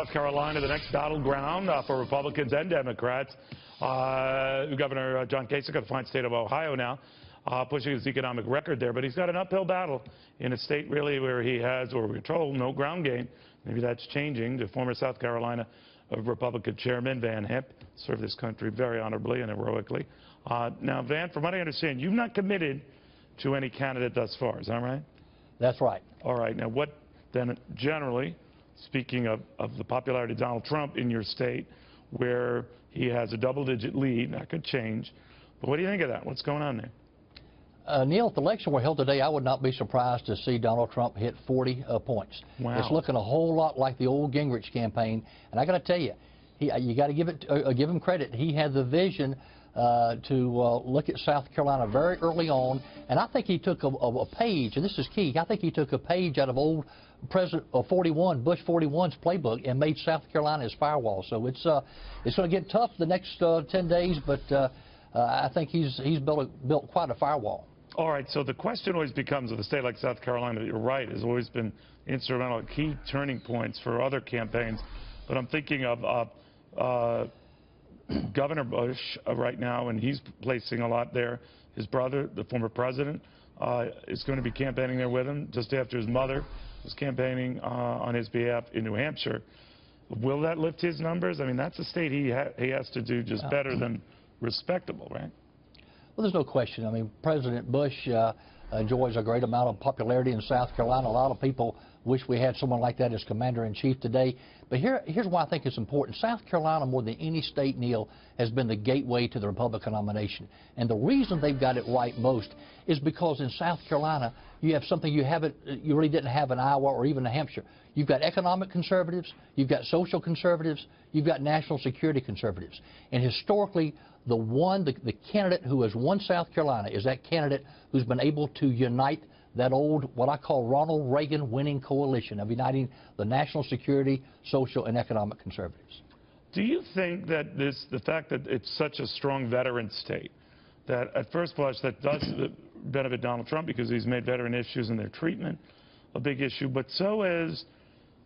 South Carolina, the next battleground for Republicans and Democrats. Governor John Kasich of the fine state of Ohio now, pushing his economic record there. But he's got an uphill battle in a state really where he has, or we're told, no ground game. Maybe that's changing. The former South Carolina Republican chairman, Hipp, served this country very honorably and heroically. Now, Van, from what I understand, you've not committed to any candidate thus far. Is that right? That's right. All right. Now, what then generally, speaking of the popularity of Donald Trump in your state, where he has a double-digit lead, that could change. But what do you think of that? What's going on there? Neil, if the election were held today, I would not be surprised to see Donald Trump hit 40 points. Wow. It's looking a whole lot like the old Gingrich campaign. And I got to tell you, you got to give him credit. He had the vision to look at South Carolina very early on, and I think he took a page, and this is key. I think he took a page out of old President Bush 41's playbook and made South Carolina his firewall. So it's going to get tough the next 10 days, but I think he's built quite a firewall. All right, so the question always becomes, with a state like South Carolina, you're right, has always been instrumental at key turning points for other campaigns. But I'm thinking of Governor Bush right now, and he's placing a lot there. His brother, the former president, is going to be campaigning there with him just after his mother was campaigning on his behalf in New Hampshire. Will that lift his numbers? I mean, that's a state he has to do just better than respectable, right? Well, there's no question. I mean, President Bush enjoys a great amount of popularity in South Carolina. A lot of people wish we had someone like that as commander-in-chief today. But here's why I think it's important. South Carolina, more than any state, Neil, has been the gateway to the Republican nomination. And the reason they've got it right most is because in South Carolina, you have something you really didn't have in Iowa or even New Hampshire. You've got economic conservatives, you've got social conservatives, you've got national security conservatives. And historically, the candidate who has won South Carolina is that candidate who's been able to unite that old, what I call Ronald Reagan winning coalition of uniting the national security, social, and economic conservatives. Do you think that the fact that it's such a strong veteran state, that at first blush that does benefit Donald Trump because he's made veteran issues and their treatment a big issue, but so is,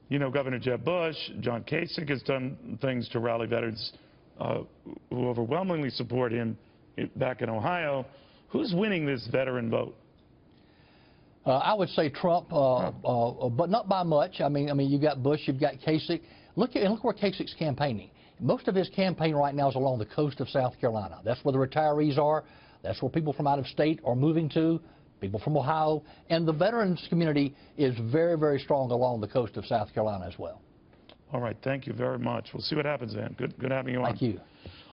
you know, Governor Jeb Bush, John Kasich has done things to rally veterans who overwhelmingly support him back in Ohio. Who's winning this veteran vote? I would say Trump, but not by much. I mean, you've got Bush, you've got Kasich. Look where Kasich's campaigning. Most of his campaign right now is along the coast of South Carolina. That's where the retirees are. That's where people from out of state are moving to, people from Ohio. And the veterans community is very, very strong along the coast of South Carolina as well. All right. Thank you very much. We'll see what happens, Van. Good having you on. Thank you.